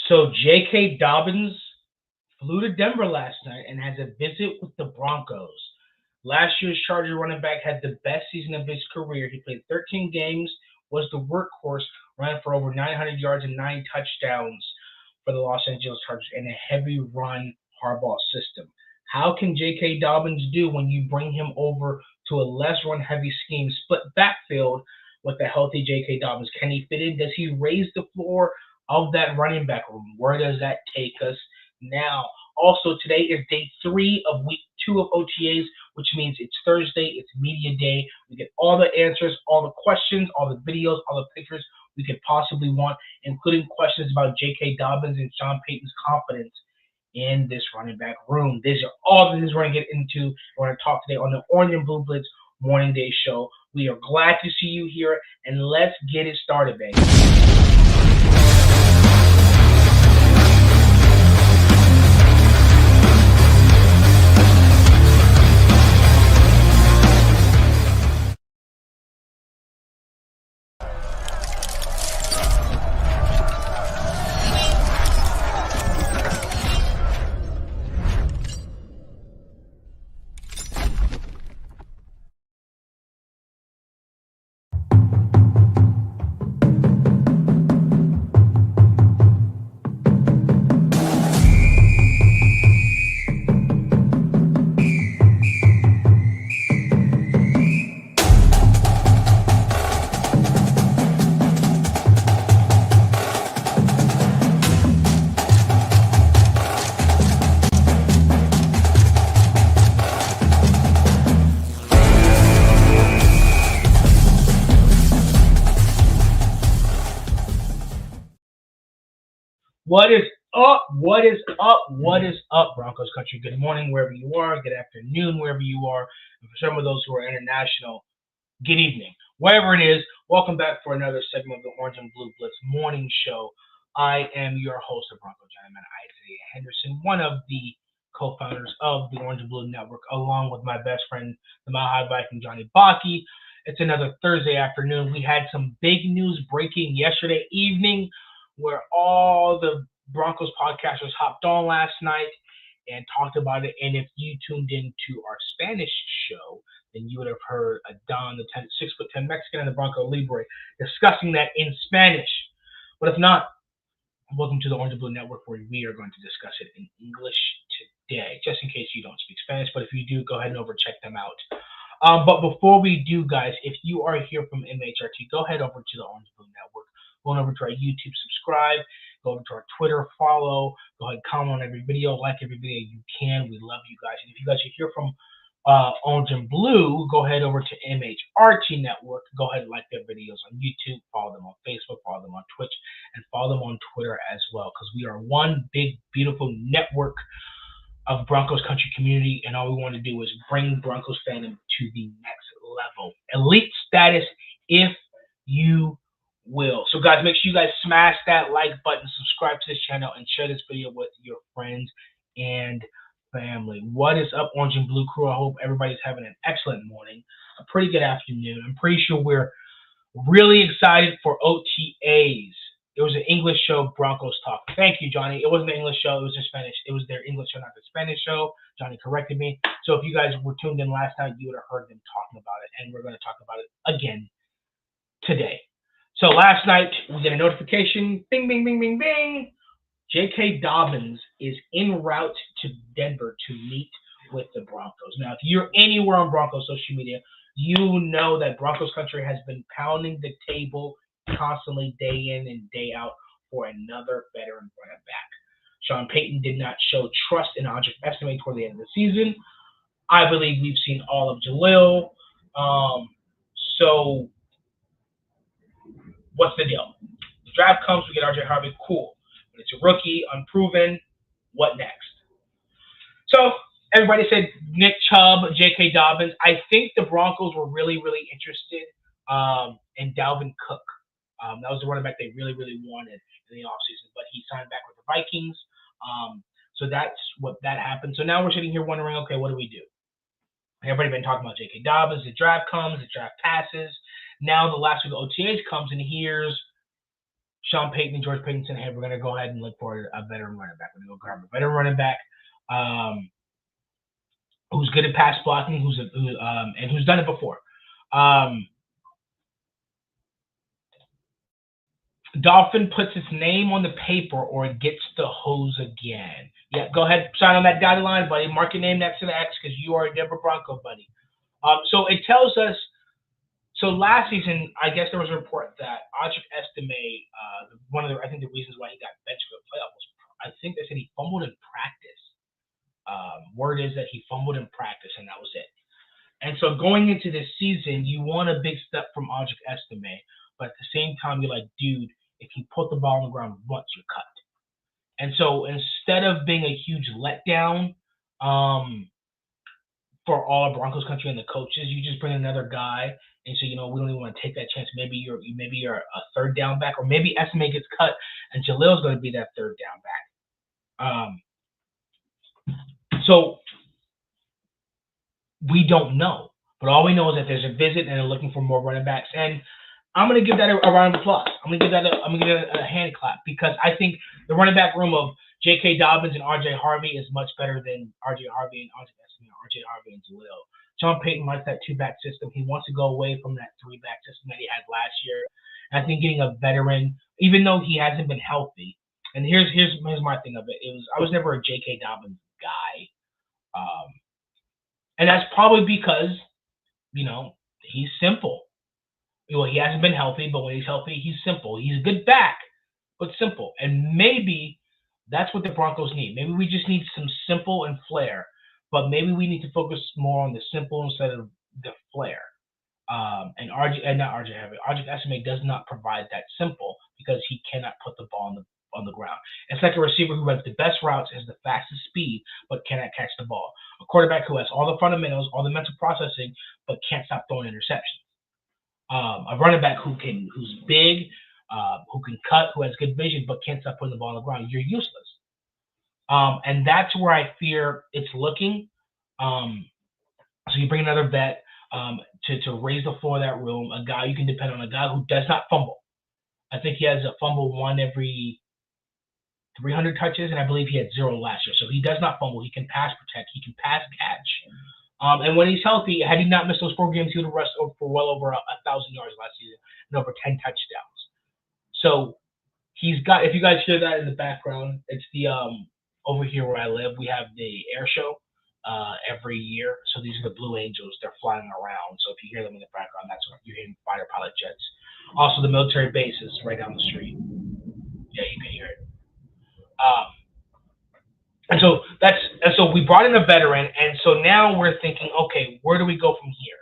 So J.K. Dobbins flew to Denver last night and has a visit with the Broncos. Last year's Charger running back had the best season of his career. He played 13 games, was the workhorse, ran for over 900 yards and 9 touchdowns for the Los Angeles Chargers in a heavy run Harbaugh system. How can J.K. Dobbins do when you bring him over to a less run-heavy scheme, split backfield with a healthy J.K. Dobbins? Can he fit in? Does he raise the floor of that running back room? Where does that take us now? Also, today is day 3 of week 2 of OTAs, which means it's Thursday, it's media day. We get all the answers, all the questions, all the videos, all the pictures we could possibly want, including questions about J.K. Dobbins and Sean Payton's confidence in this running back room. These are all the things we're going to get into. We're going to talk today on the Orange and Blue Blitz Morning Day Show. We are glad to see you here, and let's get it started, baby. What is up? What is up? What is up, Broncos Country? Good morning, wherever you are. Good afternoon, wherever you are. And for some of those who are international, good evening. Wherever it is, welcome back for another segment of the Orange and Blue Blitz Morning Show. I am your host of Bronco Gentleman, Isaiah Henderson, one of the co-founders of the Orange and Blue Network, along with my best friend, the Mile High Viking, Johnny Baki. It's another Thursday afternoon. We had some big news breaking yesterday evening, where all the Broncos podcasters hopped on last night and talked about it. And if you tuned into our Spanish show, then you would have heard Don, the 6'10" Mexican, and the Bronco Libre discussing that in Spanish. But if not, welcome to the Orange and Blue Network, where we are going to discuss it in English today, just in case you don't speak Spanish. But if you do, go ahead and check them out. But before we do, guys, if you are here from MHRT, go ahead over to the Orange and Blue Network. Go on over to our YouTube, subscribe. Go over to our Twitter, follow. Go ahead and comment on every video, like every video you can. We love you guys. And if you guys are here from Orange and Blue, go ahead over to MHRT Network. Go ahead and like their videos on YouTube. Follow them on Facebook. Follow them on Twitch. And follow them on Twitter as well. Because we are one big, beautiful network of Broncos Country community. And all we want to do is bring Broncos fandom to the next level. Elite status, if you will. So guys, make sure you guys smash that like button, subscribe to this channel, and share this video with your friends and family. What is up, Orange and Blue crew? I hope everybody's having an excellent morning, a pretty good afternoon. I'm pretty sure we're really excited for OTAs. It was an English show, Broncos Talk. Thank you, Johnny. It wasn't an English show. It was in Spanish. It was their English show, not the Spanish show. Johnny corrected me. So if you guys were tuned in last night, you would have heard them talking about it, and we're going to talk about it again today. So last night, we get a notification, bing, bing, bing, bing, bing. J.K. Dobbins is en route to Denver to meet with the Broncos. Now, if you're anywhere on Broncos social media, you know that Broncos Country has been pounding the table constantly, day in and day out, for another veteran running back. Sean Payton did not show trust in Andre Estimate toward the end of the season. I believe we've seen all of Jalil. So what's the deal? The draft comes, we get RJ Harvey, cool. But it's a rookie, unproven, what next? So everybody said Nick Chubb, J.K. Dobbins. I think the Broncos were really, really interested in Dalvin Cook. That was the running back they really, really wanted in the offseason, but he signed back with the Vikings. So that's what that happened. So now we're sitting here wondering, okay, what do we do? Everybody been talking about J.K. Dobbins. The draft comes, the draft passes. Now the last week of OTAs comes, and here's Sean Payton and George Payton said, hey, we're going to go ahead and look for a veteran running back. We're going to go grab a veteran running back who's good at pass blocking, and who's done it before. Dolphin puts its name on the paper or it gets the hose again. Yeah, go ahead, sign on that dotted line, buddy. Mark your name next to the X because you are a Denver Bronco, buddy. So it tells us. So last season, I guess there was a report that RJ Harvey, I think the reasons why he got benched for the playoff was, I think they said he fumbled in practice. Word is that he fumbled in practice, and that was it. And so going into this season, you want a big step from RJ Harvey, but at the same time, you're like, dude, if you put the ball on the ground once, you're cut. And so instead of being a huge letdown for all of Broncos country and the coaches, you just bring another guy and say, we don't even want to take that chance. Maybe you're a third down back, or maybe Esme gets cut and Jalil's going to be that third down back. So we don't know, but all we know is that there's a visit and they're looking for more running backs. And I'm going to give that a round of applause. I'm going to give that a hand clap because I think the running back room of J.K. Dobbins and RJ Harvey is much better than RJ Harvey and RJ Harvey and Jalil. Sean Payton likes that two-back system. He wants to go away from that three-back system that he had last year. And I think getting a veteran, even though he hasn't been healthy, and here's my thing of it. I was never a J.K. Dobbins guy. And that's probably because, he's simple. Well, he hasn't been healthy, but when he's healthy, he's simple. He's a good back, but simple. And maybe that's what the Broncos need. Maybe we just need some simple and flair, but maybe we need to focus more on the simple instead of the flair. And RJ Harvey does not provide that simple because he cannot put the ball on the ground. It's like a receiver who runs the best routes, has the fastest speed, but cannot catch the ball. A quarterback who has all the fundamentals, all the mental processing, but can't stop throwing interceptions. A running back who's big, who can cut, who has good vision, but can't stop putting the ball on the ground. You're useless. And that's where I fear it's looking. So you bring another vet to raise the floor of that room, a guy you can depend on, a guy who does not fumble. I think he has a fumble one every 300 touches, and I believe he had 0 last year. So he does not fumble. He can pass protect. He can pass catch. And when he's healthy, had he not missed those 4 games, he would have rushed for well over 1,000 yards last season and over 10 touchdowns. So he's got, if you guys hear that in the background, it's the over here where I live, we have the air show every year. So these are the Blue Angels. They're flying around. So if you hear them in the background, that's what you're hearing, fighter pilot jets. Also, the military base is right down the street. Yeah, you can hear it. And so we brought in a veteran, and so now we're thinking, okay, where do we go from here?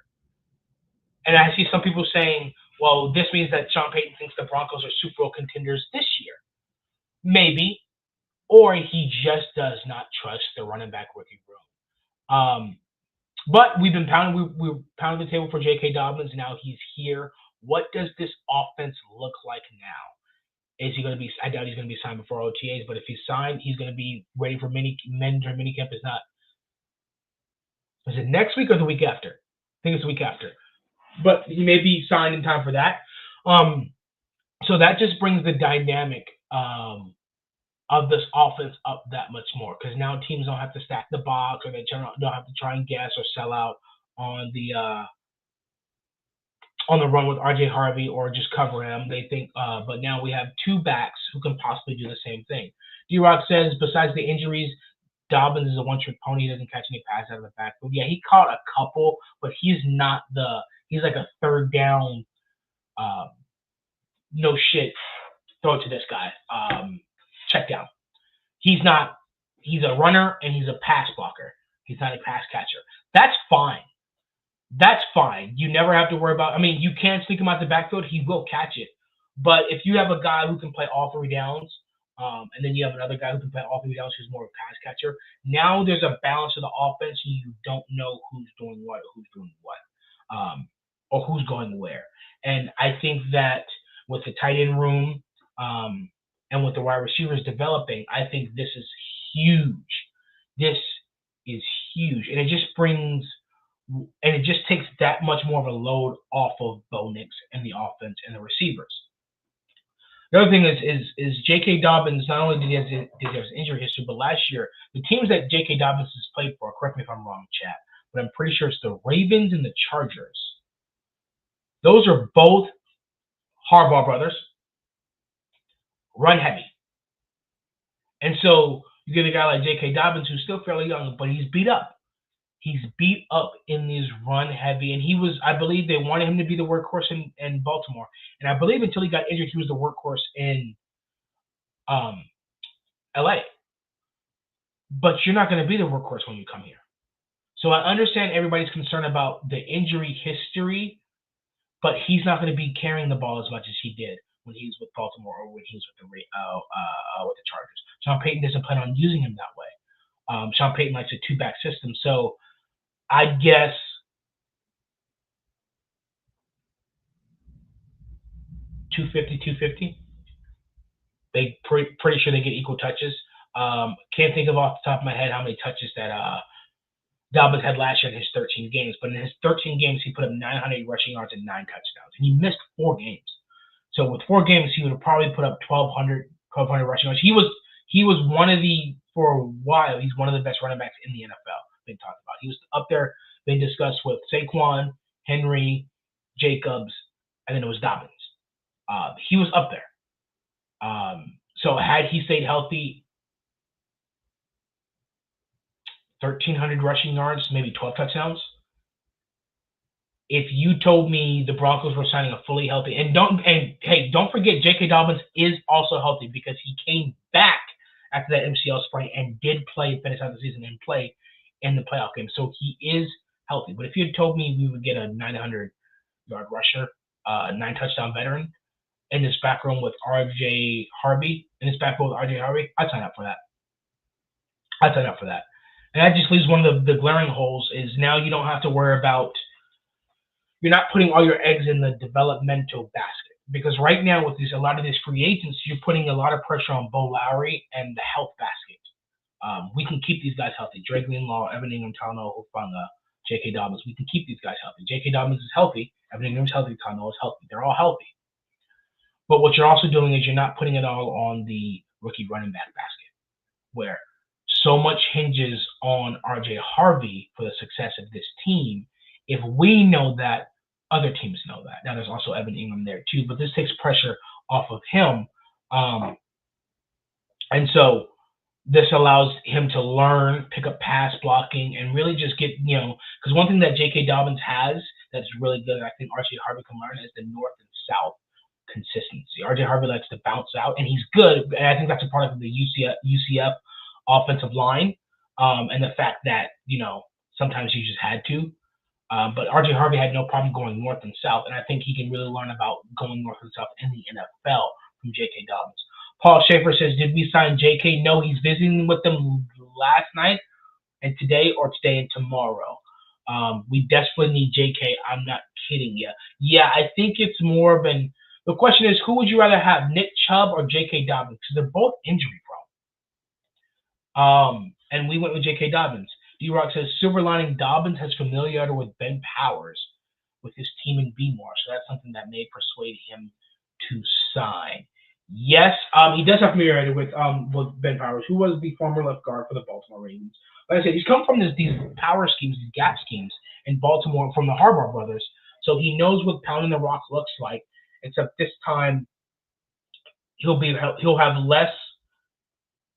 And I see some people saying, well, this means that Sean Payton thinks the Broncos are Super Bowl contenders this year. Maybe. Or he just does not trust the running back rookie room. But we've been pounding the table for J.K. Dobbins. Now he's here. What does this offense look like now? Is he going to be? I doubt he's going to be signed before OTAs. But if he's signed, he's going to be ready for mandatory minicamp. Is it next week or the week after? I think it's the week after. But he may be signed in time for that. So that just brings the dynamic of this offense up that much more, because now teams don't have to stack the box, or they don't have to try and guess or sell out on the run with RJ Harvey or just cover him. They think, but now we have 2 backs who can possibly do the same thing. D-Rock says, besides the injuries, Dobbins is a one-trick pony. He doesn't catch any passes out of the backfield. Yeah, he caught a couple, but he's like a third down, no shit, throw it to this guy, check down. He's a runner and he's a pass blocker. He's not a pass catcher. That's fine. You never have to worry about, you can sneak him out the backfield. He will catch it. But if you have a guy who can play all 3 downs, and then you have another guy who can play all 3 downs who's more of a pass catcher, now there's a balance of the offense. You don't know who's doing what, or who's going where. And I think that with the tight end room and with the wide receivers developing, I think this is huge. This is huge. And it just takes that much more of a load off of Bo Nix and the offense and the receivers. The other thing is J.K. Dobbins, not only did he have his injury history, but last year, the teams that J.K. Dobbins has played for, correct me if I'm wrong, chat, but I'm pretty sure it's the Ravens and the Chargers. Those are both Harbaugh brothers, run heavy. And so you get a guy like J.K. Dobbins who's still fairly young, but he's beat up. He's beat up in these run heavy, and he was, I believe they wanted him to be the workhorse in Baltimore. And I believe until he got injured, he was the workhorse in LA. But you're not going to be the workhorse when you come here. So I understand everybody's concerned about the injury history, but he's not going to be carrying the ball as much as he did when he was with Baltimore or when he was with the Chargers. Sean Payton doesn't plan on using him that way. Sean Payton likes a two-back system. So I guess $250. They pretty sure they get equal touches. Can't think of off the top of my head how many touches that Dobbins had last year in his 13 games. But in his 13 games, he put up 900 rushing yards and 9 touchdowns. And he missed 4 games. So with 4 games, he would have probably put up 1,200 rushing yards. He was one of the, for a while, he's one of the best running backs in the NFL being talked about. He was up there being discussed with Saquon, Henry, Jacobs, and then it was Dobbins. He was up there. So had he stayed healthy, 1,300 rushing yards, maybe 12 touchdowns. If you told me the Broncos were signing a fully healthy, and don't forget J.K. Dobbins is also healthy because he came back after that MCL sprain and did finish out the season and play in the playoff game. So he is healthy. But if you had told me we would get a 900-yard rusher, 9-touchdown veteran in this back room with RJ Harvey, I'd sign up for that. And that just leaves one of the glaring holes is now you don't have to worry about, you're not putting all your eggs in the developmental basket. Because right now with a lot of these free agents, you're putting a lot of pressure on Bo Lowry and the health basket. We can keep these guys healthy. Dre Greenlaw, Evan Ingram, Talanoa, Hufanga, J.K. Dobbins. We can keep these guys healthy. J.K. Dobbins is healthy. Evan Ingram's healthy. Talanoa is healthy. They're all healthy. But what you're also doing is you're not putting it all on the rookie running back basket, where so much hinges on RJ Harvey for the success of this team. If we know that, other teams know that. Now, there's also Evan Ingram there too, but this takes pressure off of him. And so this allows him to learn, pick up pass blocking, and really just get, because one thing that J.K. Dobbins has that's really good, and I think RJ Harvey can learn, is the north and south consistency. RJ Harvey likes to bounce out, and he's good, and I think that's a part of the UCF offensive line, and the fact that, sometimes he just had to. But RJ Harvey had no problem going north and south, and I think he can really learn about going north and south in the NFL from J.K. Dobbins. Paul Schaefer says, did we sign J.K.? No, he's visiting with them last night and today and tomorrow. We desperately need J.K. I'm not kidding you. Yeah, I think it's more of the question is, who would you rather have, Nick Chubb or J.K. Dobbins? Because they're both injury prone. And we went with J.K. Dobbins. D-Rock says, silver lining, Dobbins has familiarity with Ben Powers with his team in B-More, so that's something that may persuade him to sign. Yes, he does have familiarity with Ben Powers, who was the former left guard for the Baltimore Ravens. Like I said, he's come from these power schemes, these gap schemes in Baltimore from the Harbaugh brothers, so he knows what pounding the rock looks like, except this time he'll have less.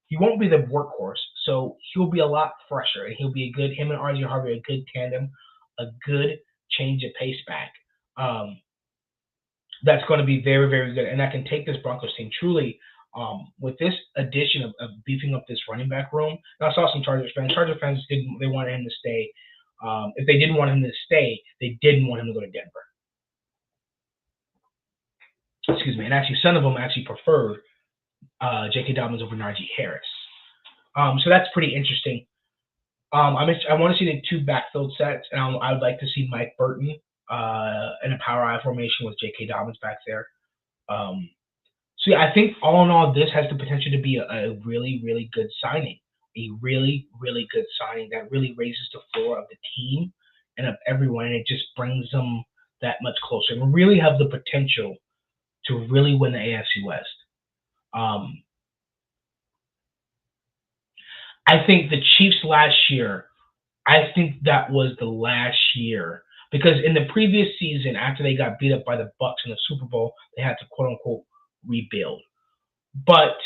He won't be the workhorse, so he'll be a lot fresher, and he'll be him and RJ Harvey, a good tandem, a good change of pace back. That's going to be very, very good, and that can take this Broncos team truly with this addition of beefing up this running back room. And I saw some Chargers fans. Chargers fans they wanted him to stay. If they didn't want him to stay, they didn't want him to go to Denver. Excuse me. And actually, some of them actually preferred J.K. Dobbins over Najee Harris. So that's pretty interesting. I want to see the 2 backfield sets, and I would like to see Mike Burton in a power I formation with J.K. Dobbins back there. So yeah, I think all in all, this has the potential to be a really, really good signing. A really, really good signing that really raises the floor of the team and of everyone, and it just brings them that much closer. And really have the potential to really win the AFC West. I think the Chiefs last year, I think that was the last year because in the previous season, after they got beat up by the Bucks in the Super Bowl, they had to quote unquote rebuild. But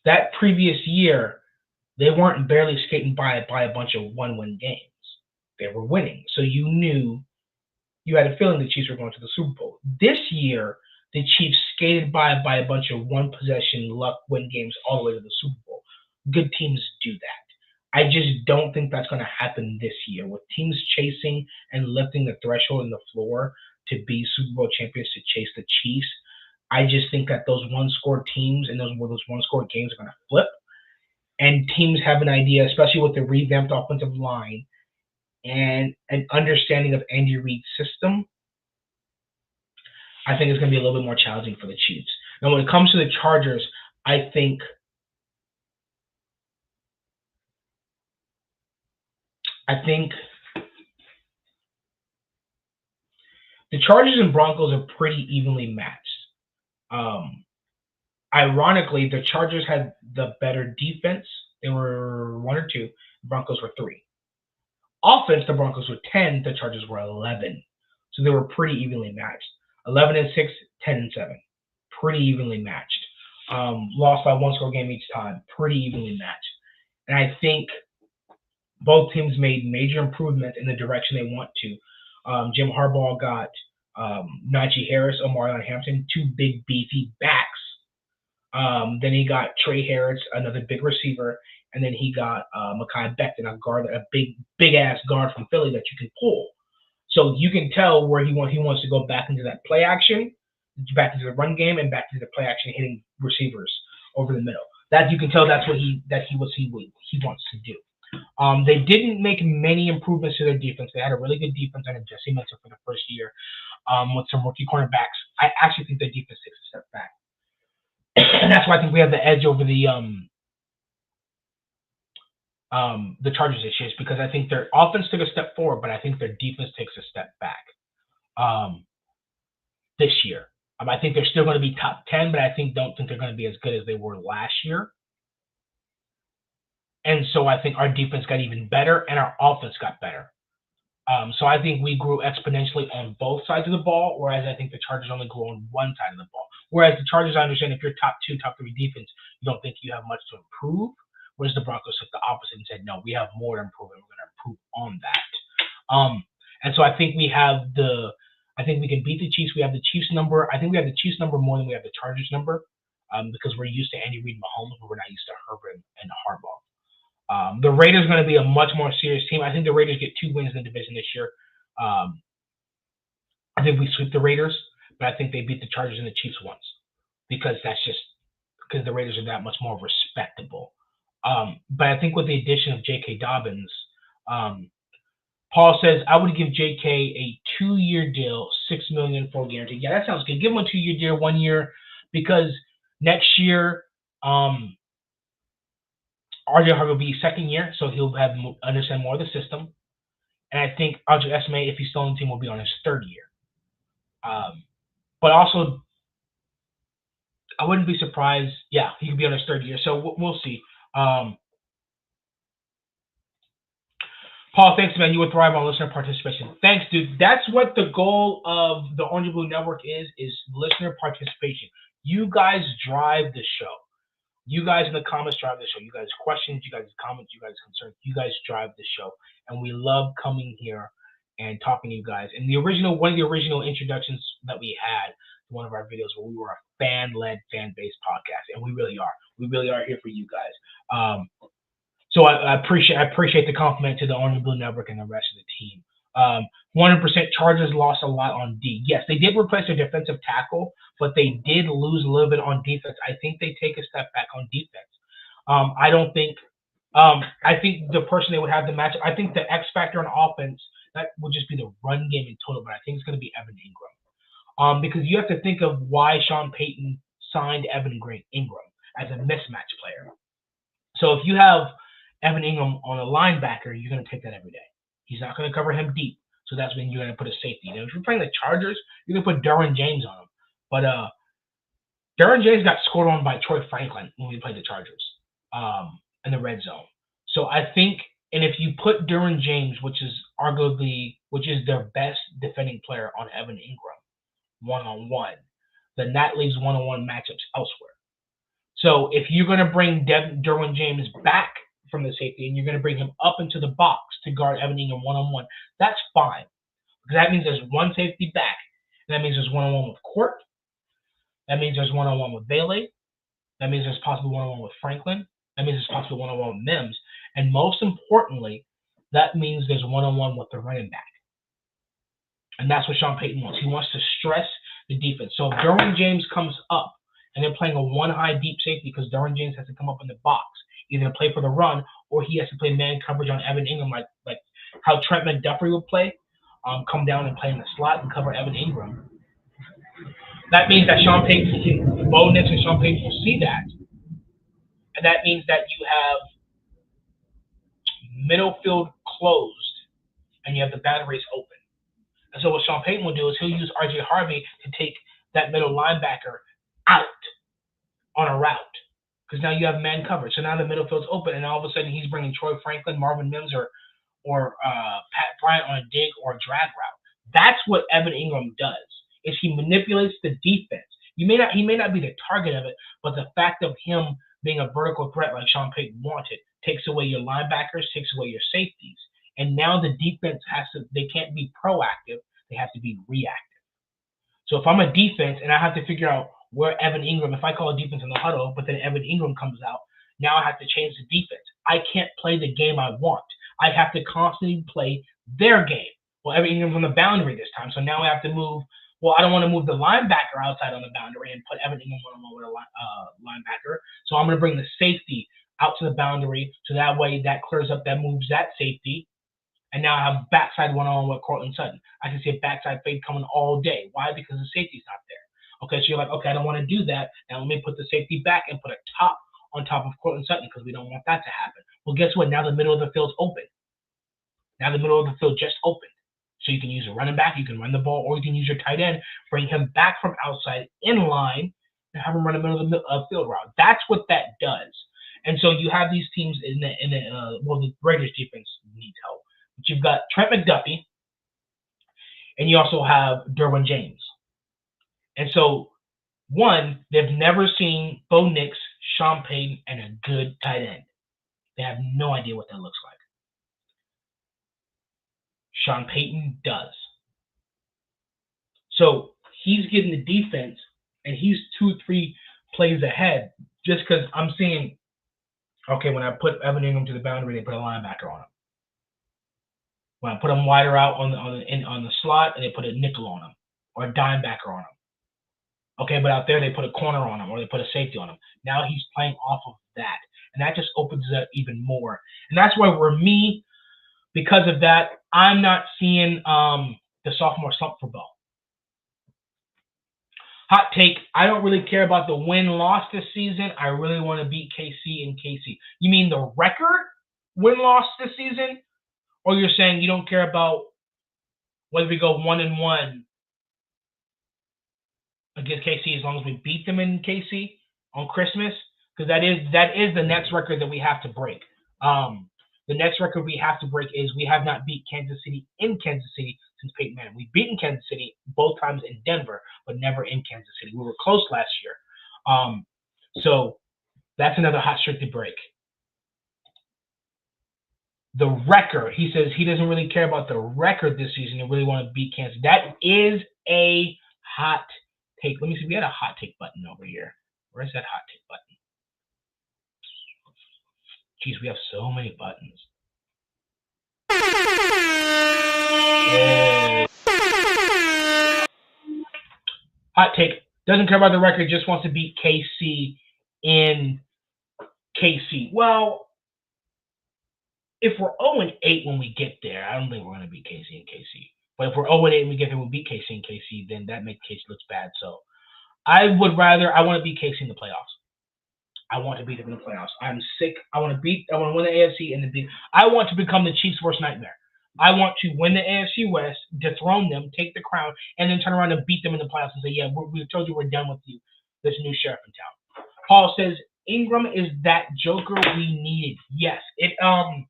that previous year, they weren't barely skating by a bunch of one-win games. They were winning, so you knew you had a feeling the Chiefs were going to the Super Bowl. This year, the Chiefs skated by a bunch of one-possession luck win games all the way to the Super Bowl. Good teams do that. I just don't think that's going to happen this year with teams chasing and lifting the threshold and the floor to be Super Bowl champions to chase the Chiefs. I just think that those one-score teams and those one-score games are going to flip, and teams have an idea, especially with the revamped offensive line and an understanding of Andy Reid's system. I think it's going to be a little bit more challenging for the Chiefs. Now, when it comes to the Chargers, I think the Chargers and Broncos are pretty evenly matched. Ironically, the Chargers had the better defense. They were 1 or 2. The Broncos were 3. Offense, the Broncos were 10. The Chargers were 11. So they were pretty evenly matched. 11-6, 10-7. Pretty evenly matched. Lost by one-score game each time. Pretty evenly matched. And I think both teams made major improvements in the direction they want to. Jim Harbaugh got Najee Harris, Omarion Hampton, 2 big, beefy backs. Then he got Trey Harris, another big receiver, and then he got Mekhi Becton, a big ass guard from Philly that you can pull. So you can tell where he wants to go back into that play action, back into the run game, and back into the play action, hitting receivers over the middle. That you can tell that's what he wants to do. They didn't make many improvements to their defense. They had a really good defense under Jesse Minter for the first year with some rookie cornerbacks. I actually think their defense takes a step back. And that's why I think we have the edge over the Chargers this year, is because I think their offense took a step forward, but I think their defense takes a step back this year. I think they're still going to be top 10, but I don't think they're going to be as good as they were last year. And so I think our defense got even better and our offense got better. So I think we grew exponentially on both sides of the ball, whereas I think the Chargers only grew on one side of the ball. Whereas the Chargers, I understand if you're top 2, top 3 defense, you don't think you have much to improve. Whereas the Broncos took the opposite and said, no, we have more to improve, and we're going to improve on that. And so I think we can beat the Chiefs. We have the Chiefs number. I think we have the Chiefs number more than we have the Chargers number because we're used to Andy Reid and Mahomes, but we're not used to Herbert and Harbaugh. The Raiders are going to be a much more serious team. I think the Raiders get 2 wins in the division this year. I think we sweep the Raiders, but I think they beat the Chargers and the Chiefs once because the Raiders are that much more respectable. But I think with the addition of J.K. Dobbins, Paul says, I would give J.K. a 2-year deal, $6 million full guarantee. Yeah, that sounds good. Give him a 2-year deal, 1 year, because next year, RJ Harvey will be second year, so he'll understand more of the system. And I think I'll just estimate if he's still on the team, will be on his 3rd year. But also, I wouldn't be surprised. Yeah, he could be on his 3rd year, so we'll see. Paul, thanks, man. You would thrive on listener participation. Thanks, dude. That's what the goal of the Orange and Blue Network is listener participation. You guys drive the show. You guys in the comments drive the show. You guys questions, you guys comments, you guys concerns. You guys drive the show. And we love coming here and talking to you guys. And one of the original introductions that we had to one of our videos where we were a fan-led, fan-based podcast. And we really are. We really are here for you guys. So I appreciate the compliment to the Orange and Blue Network and the rest of the team. 100% Chargers lost a lot on D. Yes, they did replace their defensive tackle, but they did lose a little bit on defense. I think they take a step back on defense. I think the person they would have the matchup, I think the X factor on offense, that would just be the run game in total, but I think it's going to be Evan Ingram. Because you have to think of why Sean Payton signed Evan Ingram as a mismatch player. So if you have Evan Ingram on a linebacker, you're going to take that every day. He's not going to cover him deep. So that's when you're going to put a safety. Now, if you're playing the Chargers, you're going to put Derwin James on him. But Derwin James got scored on by Troy Franklin when we played the Chargers in the red zone. So I think, and if you put Derwin James, which is their best defending player on Evan Ingram, one-on-one, then that leaves one-on-one matchups elsewhere. So if you're going to bring Derwin James back from the safety and you're going to bring him up into the box to guard Evan Ingram one-on-one, that's fine. Because that means there's one safety back. That means there's one-on-one with Court. That means there's one-on-one with Bailey. That means there's possibly one-on-one with Franklin. That means there's possibly one-on-one with Mims. And most importantly, that means there's one-on-one with the running back. And that's what Sean Payton wants. He wants to stress the defense. So if Derwin James comes up and they're playing a one-high deep safety because Derwin James has to come up in the box, either to play for the run or he has to play man coverage on Evan Ingram like how Trent McDuffie would play, come down and play in the slot and cover Evan Ingram. That means that Bo Nix and Sean Payton will see that. And that means that you have middle field closed and you have the boundaries open. And so what Sean Payton will do is he'll use RJ Harvey to take that middle linebacker out on a route. Because now you have man coverage. So now the middle field's open, and all of a sudden he's bringing Troy Franklin, Marvin Mims, or Pat Bryant on a dig or a drag route. That's what Evan Ingram does, is he manipulates the defense. He may not be the target of it, but the fact of him being a vertical threat like Sean Payton wanted takes away your linebackers, takes away your safeties. And now the defense they can't be proactive, they have to be reactive. So if I'm a defense and I have to figure out where Evan Ingram, if I call a defense in the huddle, but then Evan Ingram comes out, now I have to change the defense. I can't play the game I want. I have to constantly play their game. Well, Evan Ingram's on the boundary this time, so now I have to move. Well, I don't want to move the linebacker outside on the boundary and put Evan Ingram one-on-one with a linebacker. So I'm going to bring the safety out to the boundary, so that way that clears up, that moves that safety. And now I have backside one-on-one with Cortland Sutton. I can see a backside fade coming all day. Why? Because the safety's not there. Okay, so you're like, okay, I don't want to do that. Now let me put the safety back and put a top on top of Cortland Sutton because we don't want that to happen. Well, guess what? Now the middle of the field's open. Now the middle of the field just opened. So you can use a running back, you can run the ball, or you can use your tight end, bring him back from outside in line, and have him run the middle of the field route. That's what that does. And so you have these teams the Raiders defense needs help. But you've got Trent McDuffie, and you also have Derwin James. And so, one, they've never seen Bo Nix, Sean Payton, and a good tight end. They have no idea what that looks like. Sean Payton does. So he's getting the defense, and he's 2-3 plays ahead just because I'm seeing, okay, when I put Evan Ingram to the boundary, they put a linebacker on him. When I put him wider out on the slot, and they put a nickel on him or a dime backer on him. Okay, but out there they put a corner on him or they put a safety on him. Now he's playing off of that, and that just opens it up even more. And that's why because of that, I'm not seeing the sophomore slump for Bo. Hot take, I don't really care about the win-loss this season. I really want to beat KC and KC. You mean the record win-loss this season? Or you're saying you don't care about whether we go 1-1 against KC as long as we beat them in KC on Christmas? Because that is the next record that we have to break. The next record we have to break is we have not beat Kansas City in Kansas City since Peyton Manning. We've beaten Kansas City both times in Denver, but never in Kansas City. We were close last year. So that's another hot streak to break. The record, he says he doesn't really care about the record this season. He really want to beat Kansas. That is a hot take. Let me see. We had a hot take button over here. Where's that hot take button? Jeez, we have so many buttons. Yeah. Hot take. Doesn't care about the record. Just wants to beat KC in KC. Well, if we're 0-8 when we get there, I don't think we're going to beat KC and KC. But if we're 0-8 and we get there, we'll beat KC and KC, then that makes KC look bad. So I want to beat KC in the playoffs. I want to beat them in the playoffs. I'm sick. I want to win the AFC and I want to become the Chiefs' worst nightmare. I want to win the AFC West, dethrone them, take the crown, and then turn around and beat them in the playoffs and say, yeah, we told you we're done with you. There's a new sheriff in town. Paul says Ingram is that joker we needed. Yes. And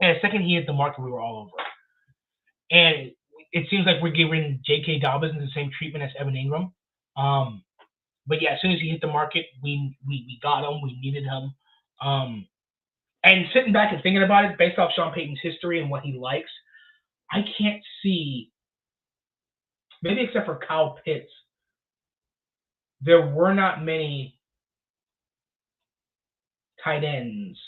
the second he hit the market, we were all over it. And it seems like we're giving J.K. Dobbins the same treatment as Evan Ingram. But yeah, as soon as he hit the market, we got him. We needed him. And sitting back and thinking about it, based off Sean Payton's history and what he likes, I can't see, maybe except for Kyle Pitts, there were not many tight ends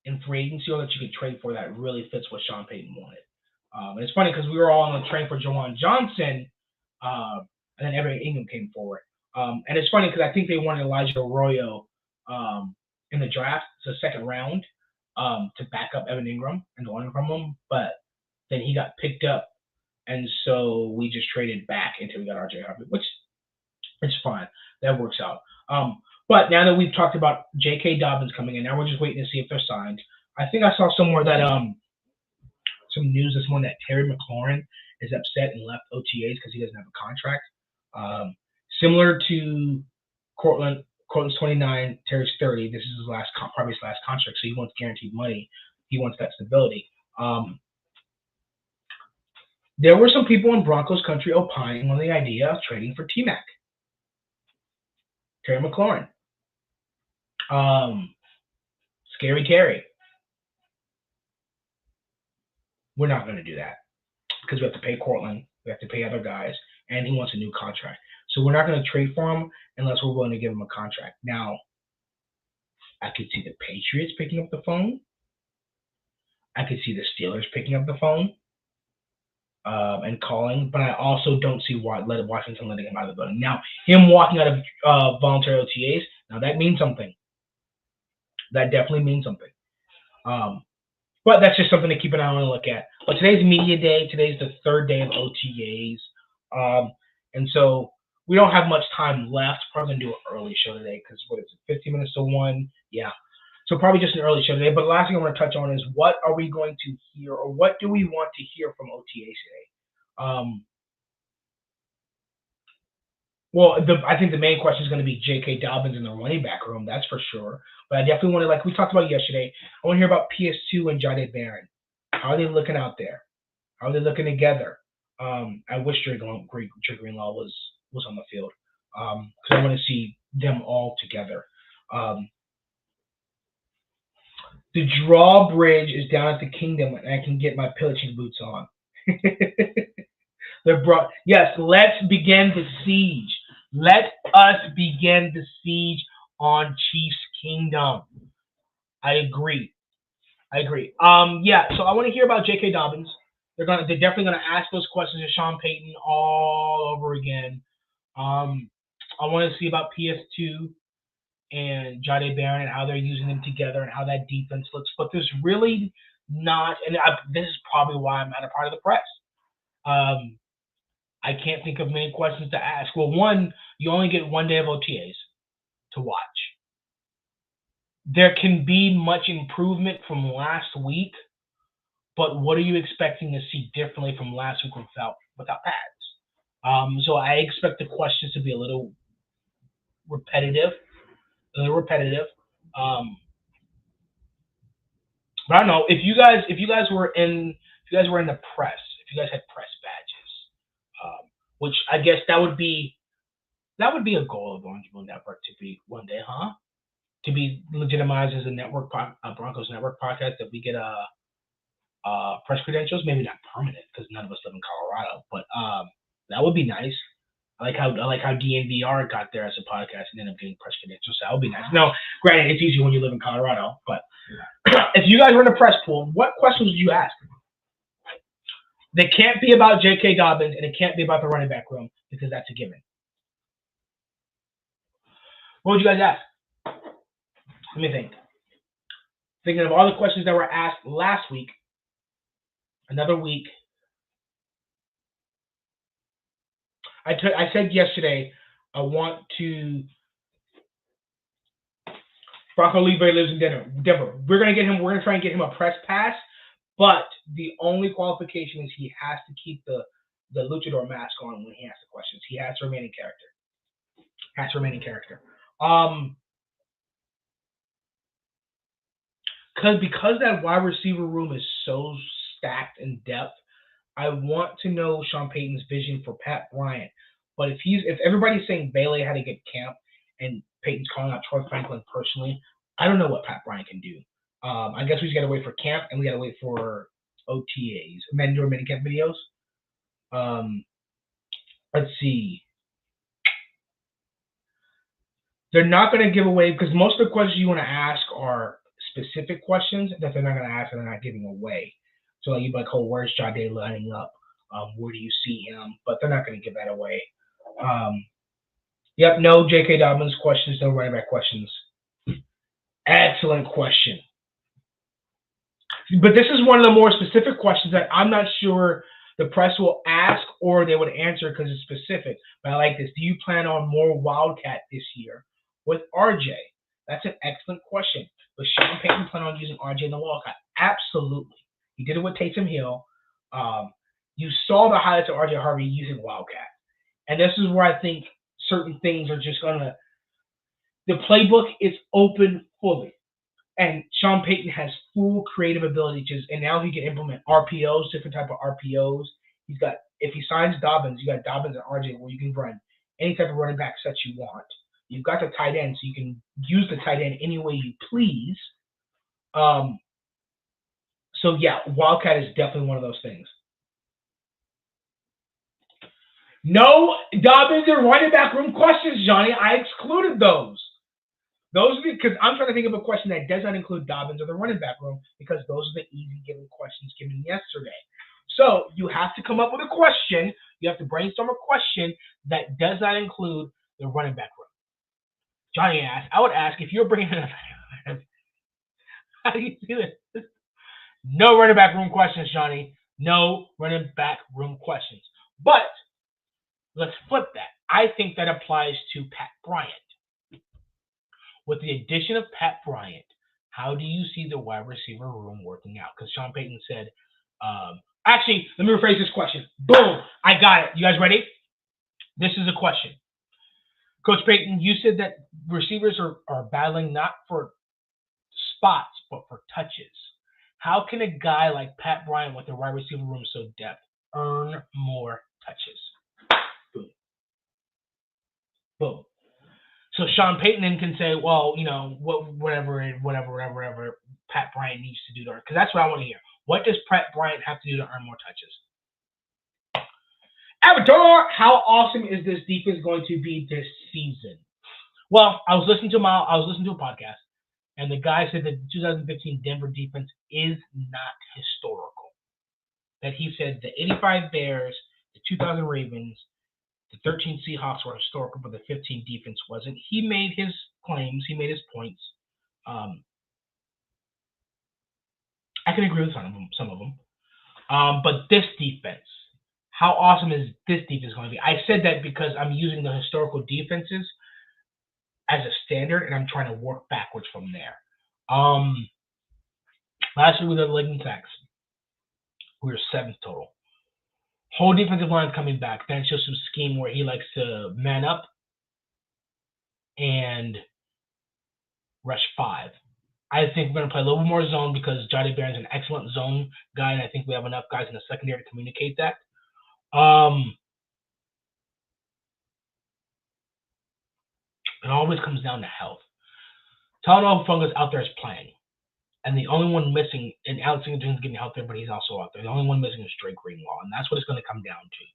in free agency that you could trade for that really fits what Sean Payton wanted. And it's funny because we were all on the train for Jawan Johnson, and then Evan Ingram came forward. And it's funny because I think they wanted Elijah Arroyo in the draft, so second round, to back up Evan Ingram and learn from him. But then he got picked up, and so we just traded back until we got RJ Harvey, which is fine. That works out. But now that we've talked about J.K. Dobbins coming in, now we're just waiting to see if they're signed. I think I saw somewhere that some news this morning that Terry McLaurin is upset and left OTAs because he doesn't have a contract. Similar to Cortland's 29, Terry's 30. This is his probably his last contract, so he wants guaranteed money. He wants that stability. There were some people in Broncos country opining on the idea of trading for T-Mac. Terry McLaurin. Scary Terry. We're not going to do that because we have to pay Cortland, we have to pay other guys, and he wants a new contract. So we're not going to trade for him unless we're willing to give him a contract. Now, I could see the Patriots picking up the phone. I could see the Steelers picking up the phone and calling, but I also don't see Washington letting him out of the building. Now, him walking out of voluntary OTAs, now that means something. That definitely means something. But that's just something to keep an eye on and look at. But today's media day. Today's the third day of OTAs. And so we don't have much time left. Probably going to do an early show today because, 15 minutes to 1? Yeah. So probably just an early show today. But the last thing I want to touch on is what are we going to hear or what do we want to hear from OTAs today? Well, I think the main question is going to be J.K. Dobbins in the running back room. That's for sure. But I definitely want to, like we talked about yesterday, I want to hear about PS2 and Jahdae Barron. How are they looking out there? How are they looking together? I wish Dre Greenlaw was on the field because I want to see them all together. The drawbridge is down at the Kingdom, and I can get my pillaging boots on. Yes, let's begin the siege. Let us begin the siege on Chiefs Kingdom. I agree. Yeah, so I want to hear about J.K. Dobbins. They're definitely gonna ask those questions to Sean Payton all over again. I want to see about PS2 and Jahdae Barron and how they're using them together and how that defense looks. But there's really not, and this is probably why I'm not a part of the press. I can't think of many questions to ask. Well, one, you only get 1 day of OTAs to watch. There can be much improvement from last week, but what are you expecting to see differently from last week without pads? So I expect the questions to be a little repetitive. But I don't know if you guys were in the press, if you guys had press badges, which I guess that would be a goal of the Orange Bowl Network to be one day, huh? To be legitimized as a network, a Broncos Network podcast, that we get press credentials. Maybe not permanent because none of us live in Colorado, but that would be nice. I like how DNVR got there as a podcast and ended up getting press credentials. So that would be nice. No, granted, it's easy when you live in Colorado, but if you guys were in the press pool, what questions would you ask? They can't be about J.K. Dobbins and it can't be about the running back room because that's a given. What would you guys ask? Let me think. Thinking of all the questions that were asked last week, another week. I said yesterday, I want to. Bronco Libre lives in Denver. We're gonna try and get him a press pass, but the only qualification is he has to keep the luchador mask on when he asks the questions. He has to remain in character. Has to remain in character. Because that wide receiver room is so stacked in depth, I want to know Sean Payton's vision for Pat Bryant. But if everybody's saying Bailey had a good camp and Payton's calling out Troy Franklin personally, I don't know what Pat Bryant can do. I guess we just gotta wait for camp and we gotta wait for OTAs, mandatory minicamp videos. Let's see. They're not going to give away, because most of the questions you want to ask are specific questions that they're not going to ask and they're not giving away. So like you'd be like, oh, where's Jade lining up? Where do you see him? But they're not going to give that away. Yep, no J.K. Dobbins questions, no running back questions. Excellent question. But this is one of the more specific questions that I'm not sure the press will ask or they would answer because it's specific. But I like this. Do you plan on more Wildcat this year with RJ? That's an excellent question. Does Sean Payton plan on using RJ in the Wildcat? Absolutely. He did it with Taysom Hill. You saw the highlights of RJ Harvey using Wildcat. And this is where I think certain things are just going to – the playbook is open fully. And Sean Payton has full creative ability and now he can implement RPOs, different type of RPOs. He's got, if he signs Dobbins, you got Dobbins and RJ where you can run any type of running back sets you want. You've got the tight end, so you can use the tight end any way you please. So yeah, Wildcat is definitely one of those things. No Dobbins and running back room questions, Johnny. I excluded those. Those are because I'm trying to think of a question that does not include Dobbins or the running back room because those are the easy given questions given yesterday. So you have to come up with a question. You have to brainstorm a question that does not include the running back room. Johnny asked, I would ask if you're bringing in how do you do this? No running back room questions, Johnny. No running back room questions. But let's flip that. I think that applies to Pat Bryant. With the addition of Pat Bryant, how do you see the wide receiver room working out? Because Sean Payton said, actually, let me rephrase this question. Boom, I got it. You guys ready? This is a question. Coach Payton, you said that receivers are battling not for spots, but for touches. How can a guy like Pat Bryant with the wide receiver room so depth earn more touches? Boom. Boom. So Sean Payton then can say, well, you know, whatever Pat Bryant needs to do to earn. Because that's what I want to hear. What does Pat Bryant have to do to earn more touches? Avatar, how awesome is this defense going to be this season? Well, I was listening to a podcast, and the guy said that the 2015 Denver defense is not historical. That he said the 85 Bears, the 2000 Ravens, the 13 Seahawks were historical, but the 15 defense wasn't. He made his claims. He made his points. I can agree with some of them. But this defense, how awesome is this defense going to be? I said that because I'm using the historical defenses as a standard, and I'm trying to work backwards from there. Last year we were leading sacks. We were 7th total. Whole defensive line coming back. That's just some scheme where he likes to man up and rush 5. I think we're going to play a little bit more zone because Johnny Barron's an excellent zone guy, and I think we have enough guys in the secondary to communicate that. It always comes down to health. Talanoa Fungus out there is playing. And the only one missing, and Alex Singleton's getting out there, but he's also out there. The only one missing is Drake Greenlaw, and that's what it's going to come down to.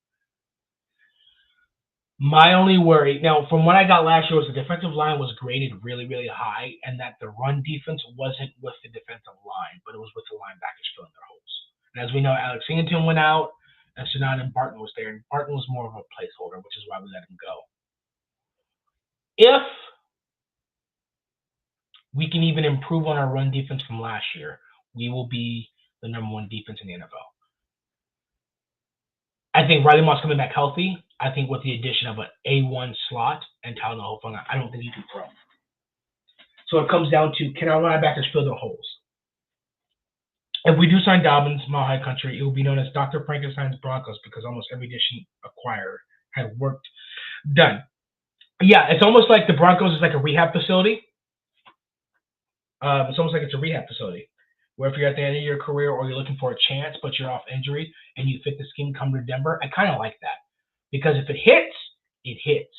My only worry, now, from what I got last year, was the defensive line was graded really, really high, and that the run defense wasn't with the defensive line, but it was with the linebackers filling their holes. And as we know, Alex Singleton went out, and so now then Barton was there, and Barton was more of a placeholder, which is why we let him go. If we can even improve on our run defense from last year, we will be the number 1 defense in the NFL. I think Riley Moss coming back healthy. I think with the addition of an A1 slot and Talanoa Hufanga, I don't think he can throw. So it comes down to, can our linebackers fill their holes? If we do sign Dobbins, Mile High Country, it will be known as Dr. Frankenstein's Broncos because almost every addition acquired had worked done. Yeah, it's almost like the Broncos is like a rehab facility. It's almost like it's a rehab facility where if you're at the end of your career or you're looking for a chance, but you're off injury and you fit the scheme, come to Denver. I kind of like that because if it hits, it hits.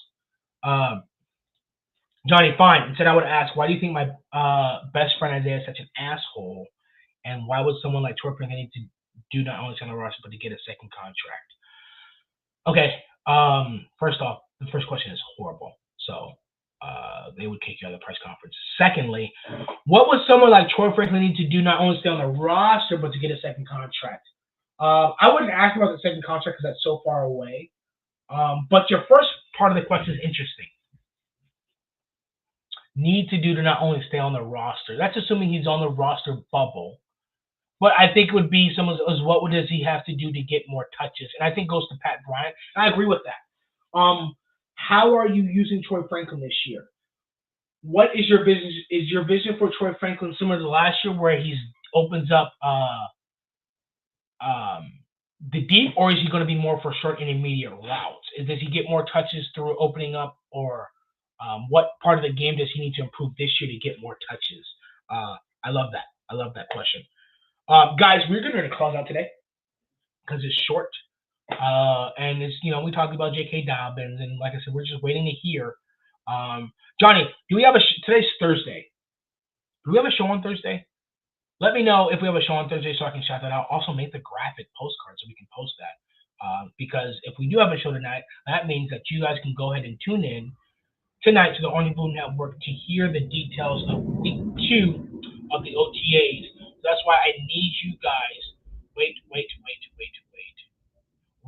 Um, Johnny, fine. Instead, I would ask, why do you think my best friend Isaiah is such an asshole? And why would someone like Troy Franklin need to do not only sign a roster, but to get a second contract? Okay. First off, the first question is horrible. So they would kick you out of the press conference. Secondly, what would someone like Troy Franklin need to do not only stay on the roster, but to get a second contract? I wouldn't ask about the second contract because that's so far away. But your first part of the question is interesting. Need to do to not only stay on the roster. That's assuming he's on the roster bubble. But I think it would be someone as what does he have to do to get more touches? And I think it goes to Pat Bryant. And I agree with that. How are you using Troy Franklin this year? What is your vision? Is your vision for Troy Franklin similar to last year where he opens up the deep, or is he going to be more for short intermediate routes? Does he get more touches through opening up, or what part of the game does he need to improve this year to get more touches? I love that. I love that question. Guys, we're going to close out today because it's short. And it's, we talked about J.K. Dobbins, and like I said, we're just waiting to hear. Johnny, do we have today's Thursday. Do we have a show on Thursday? Let me know if we have a show on Thursday so I can shout that out. Also, make the graphic postcard so we can post that. Because if we do have a show tonight, that means that you guys can go ahead and tune in tonight to the Orange Blue Network to hear the details of week 2 of the OTAs. So that's why I need you guys. Wait.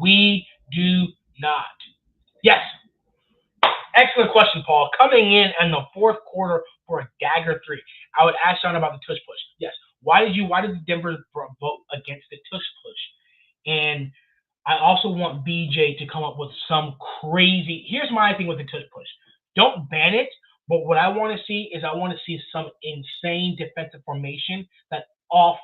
We do not. Yes. Excellent question, Paul. Coming in the fourth quarter for a dagger 3. I would ask Sean about the tush push. Yes. Why did the Denver vote against the tush push? And I also want BJ to come up with some crazy. Here's my thing with the tush push. Don't ban it, but what I want to see is some insane defensive formation that offsets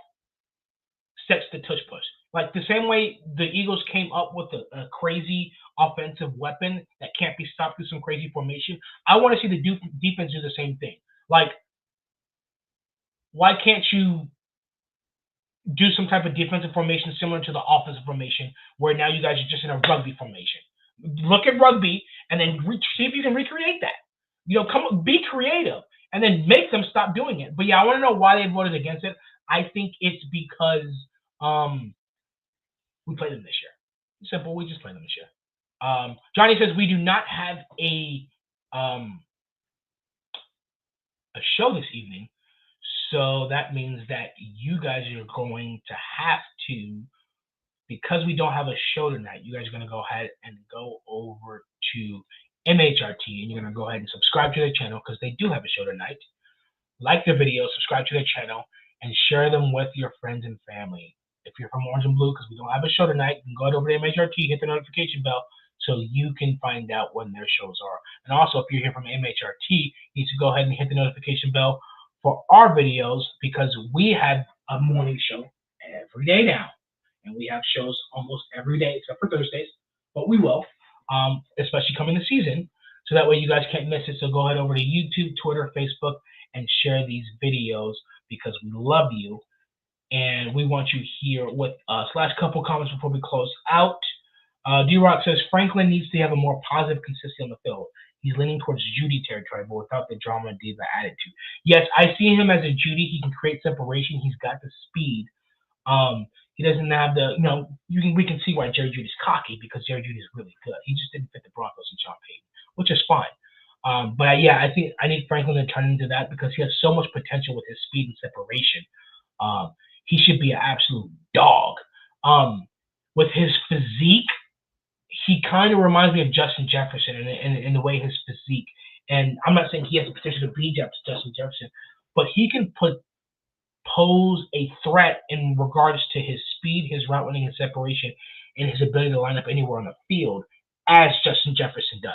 the tush push. Like the same way the Eagles came up with a crazy offensive weapon that can't be stopped through some crazy formation. I want to see the defense do the same thing. Like, why can't you do some type of defensive formation similar to the offensive formation where now you guys are just in a rugby formation? Look at rugby and then see if you can recreate that. Be creative and then make them stop doing it. But yeah, I want to know why they voted against it. I think it's because we played them this year. Simple. We just played them this year. Johnny says we do not have a show this evening, so that means that you guys are going to have to, because we don't have a show tonight, you guys are going to go ahead and go over to MHRT and you're going to go ahead and subscribe to their channel because they do have a show tonight. Like their videos, subscribe to their channel, and share them with your friends and family. If you're from Orange and Blue, because we don't have a show tonight, you can go over to MHRT, hit the notification bell so you can find out when their shows are. And also, if you're here from MHRT, you need to go ahead and hit the notification bell for our videos because we have a morning show every day now. And we have shows almost every day except for Thursdays, but we will, especially coming the season. So that way you guys can't miss it. So go ahead over to YouTube, Twitter, Facebook, and share these videos because we love you. And we want you here with us. Last couple comments before we close out. D-Rock says, Franklin needs to have a more positive consistency on the field. He's leaning towards Judy territory, but without the drama diva attitude. Yes, I see him as a Judy. He can create separation. He's got the speed. He doesn't have the, we can see why Jerry Judy's cocky because Jerry Judy's really good. He just didn't fit the Broncos and Sean Payton, which is fine. But yeah, I think I need Franklin to turn into that because he has so much potential with his speed and separation. He should be an absolute dog. With his physique, he kind of reminds me of Justin Jefferson in the way his physique. And I'm not saying he has the potential to be Justin Jefferson, but he can pose a threat in regards to his speed, his route running, his separation, and his ability to line up anywhere on the field as Justin Jefferson does.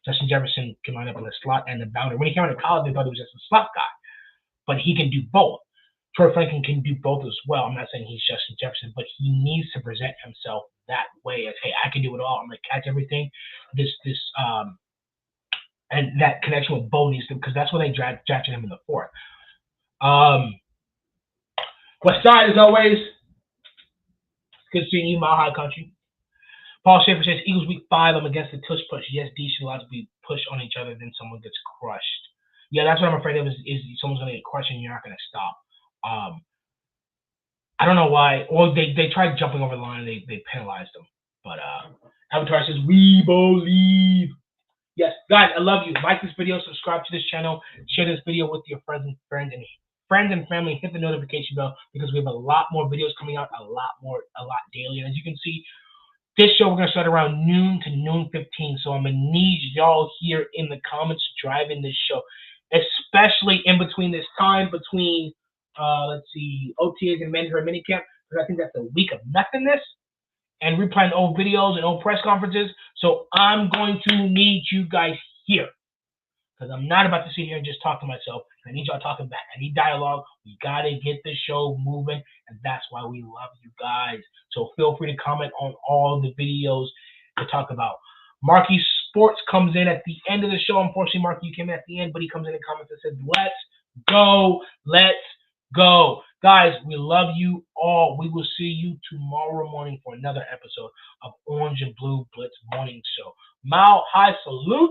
Justin Jefferson can line up in the slot and the boundary. When he came out of college, they thought he was just a slot guy, but he can do both. Troy Franklin can do both as well. I'm not saying he's Justin Jefferson, but he needs to present himself that way as, hey, I can do it all. I'm going to catch everything. This And that connection with Bo needs to, because that's where they drafted him in the 4th. West Side, as always, good seeing you, Mile High Country. Paul Schaefer says, Eagles week 5, I'm against the tush push. Yes, D should allow to be pushed on each other, then someone gets crushed. Yeah, that's what I'm afraid of, is someone's going to get crushed and you're not going to stop. I don't know why. Well, they tried jumping over the line and they penalized them. But Avatar says, we believe. Yes, guys, I love you. Like this video, subscribe to this channel, share this video with your friends and family. Hit the notification bell because we have a lot more videos coming out, a lot daily. And as you can see, this show we're gonna start around noon to noon 15. So I'm gonna need y'all here in the comments driving this show, especially in between this time between let's see, OTAs and mandatory minicamp, because I think that's a week of nothingness. And replaying old videos and old press conferences. So I'm going to need you guys here. Because I'm not about to sit here and just talk to myself. I need y'all talking back. I need dialogue. We got to get this show moving. And that's why we love you guys. So feel free to comment on all the videos to talk about. Marky Sports comes in at the end of the show. Unfortunately, Marky, you came in at the end. But he comes in the comments and said, let's go. Let's go. Guys, we love you all. We will see you tomorrow morning for another episode of Orange and Blue Blitz Morning Show. Mile High salute.